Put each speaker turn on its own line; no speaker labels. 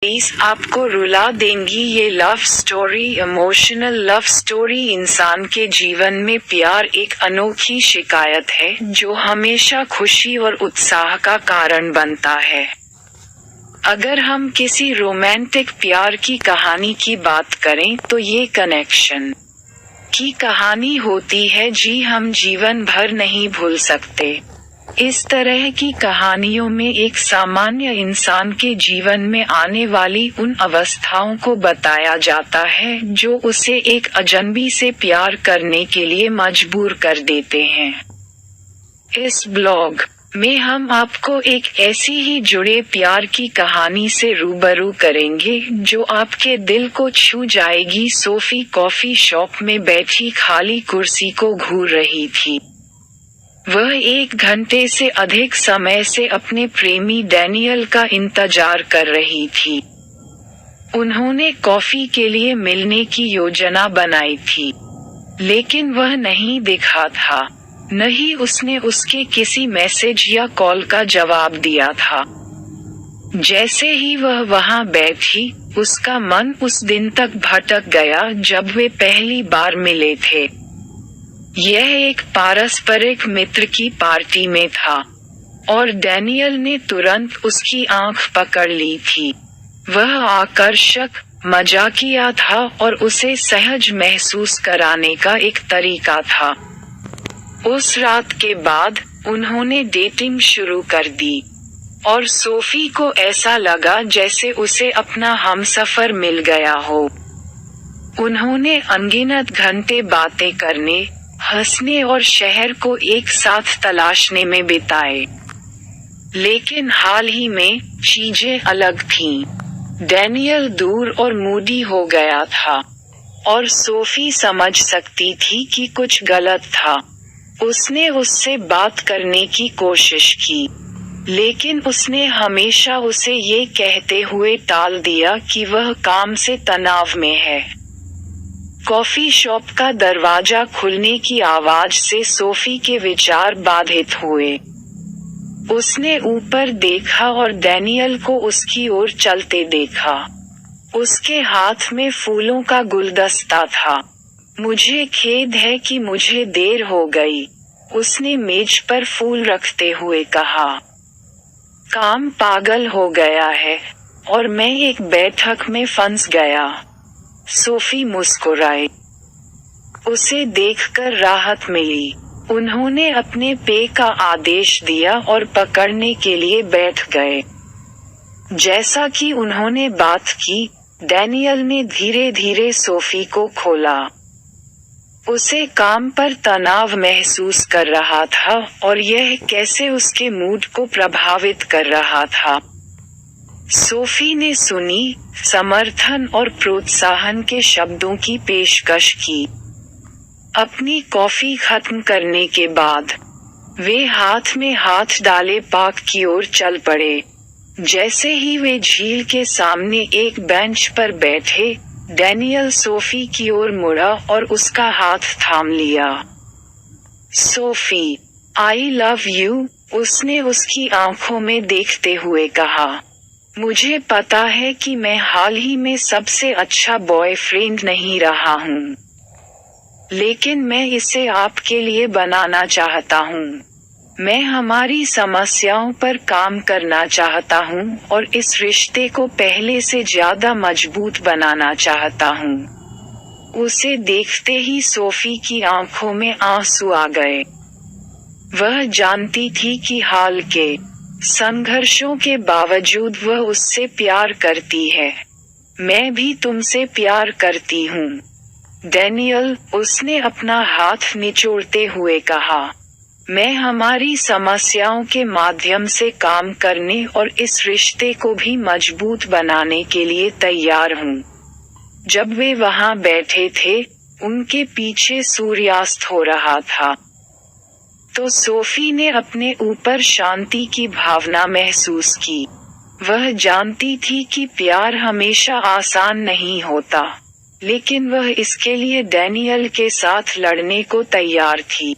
Please आपको रुला देंगी ये love story. Emotional love story. इंसान के जीवन में प्यार एक अनोखी शिकायत है जो हमेशा खुशी और उत्साह का कारण बनता है। अगर हम किसी रोमांटिक प्यार की कहानी की बात करें तो ये कनेक्शन की कहानी होती है जी हम जीवन भर नहीं भूल सकते। इस तरह की कहानियों में एक सामान्य इंसान के जीवन में आने वाली उन अवस्थाओं को बताया जाता है जो उसे एक अजनबी से प्यार करने के लिए मजबूर कर देते हैं। इस ब्लॉग में हम आपको एक ऐसी ही जुड़े प्यार की कहानी से रूबरू करेंगे जो आपके दिल को छू जाएगी। सोफी कॉफी शॉप में बैठी खाली कुर्सी को घूर रही थी। वह 1 घंटे से अधिक समय से अपने प्रेमी डैनियल का इंतजार कर रही थी। उन्होंने कॉफी के लिए मिलने की योजना बनाई थी, लेकिन वह नहीं दिखा था, न ही उसने उसके किसी मैसेज या कॉल का जवाब दिया था। जैसे ही वह वहां बैठी, उसका मन उस दिन तक भटक गया जब वे पहली बार मिले थे। यह एक पारस्परिक मित्र की पार्टी में था और डैनियल ने तुरंत उसकी आंख पकड़ ली थी। वह आकर्षक, मजाकिया था और उसे सहज महसूस कराने का एक तरीका था। उस रात के बाद उन्होंने डेटिंग शुरू कर दी और सोफी को ऐसा लगा जैसे उसे अपना हमसफर मिल गया हो। उन्होंने अनगिनत घंटे बातें करने, हंसने और शहर को एक साथ तलाशने में बिताए। लेकिन हाल ही में चीजें अलग थीं। डैनियल दूर और मूडी हो गया था और सोफी समझ सकती थी कि कुछ गलत था। उसने उससे बात करने की कोशिश की, लेकिन उसने हमेशा उसे ये कहते हुए टाल दिया कि वह काम से तनाव में है। कॉफी शॉप का दरवाजा खुलने की आवाज से सोफी के विचार बाधित हुए। उसने ऊपर देखा और डैनियल को उसकी ओर चलते देखा। उसके हाथ में फूलों का गुलदस्ता था। मुझे खेद है कि मुझे देर हो गई, उसने मेज पर फूल रखते हुए कहा। काम पागल हो गया है और मैं एक बैठक में फंस गया। सोफी मुस्कुराई। उसे देखकर राहत मिली। उन्होंने अपने पेय का आदेश दिया और पकड़ने के लिए बैठ गए। जैसा कि उन्होंने बात की, डैनियल ने धीरे धीरे सोफी को खोला। उसे काम पर तनाव महसूस कर रहा था और यह कैसे उसके मूड को प्रभावित कर रहा था। सोफी ने सुनी, समर्थन और प्रोत्साहन के शब्दों की पेशकश की। अपनी कॉफी खत्म करने के बाद वे हाथ में हाथ डाले पार्क की ओर चल पड़े। जैसे ही वे झील के सामने एक बेंच पर बैठे, डैनियल सोफी की ओर मुड़ा और उसका हाथ थाम लिया। सोफी, आई लव यू, उसने उसकी आंखों में देखते हुए कहा। मुझे पता है कि मैं हाल ही में सबसे अच्छा बॉयफ्रेंड नहीं रहा हूँ, लेकिन मैं इसे आपके लिए बनाना चाहता हूँ। मैं हमारी समस्याओं पर काम करना चाहता हूँ और इस रिश्ते को पहले से ज्यादा मजबूत बनाना चाहता हूँ। उसे देखते ही सोफी की आंखों में आंसू आ गए। वह जानती थी कि हाल के संघर्षों के बावजूद वह उससे प्यार करती है। मैं भी तुमसे प्यार करती हूँ, डैनियल, उसने अपना हाथ निचोड़ते हुए कहा। मैं हमारी समस्याओं के माध्यम से काम करने और इस रिश्ते को भी मजबूत बनाने के लिए तैयार हूँ। जब वे वहां बैठे थे, उनके पीछे सूर्यास्त हो रहा था, तो सोफी ने अपने ऊपर शांति की भावना महसूस की। वह जानती थी कि प्यार हमेशा आसान नहीं होता, लेकिन वह इसके लिए डैनियल के साथ लड़ने को तैयार थी।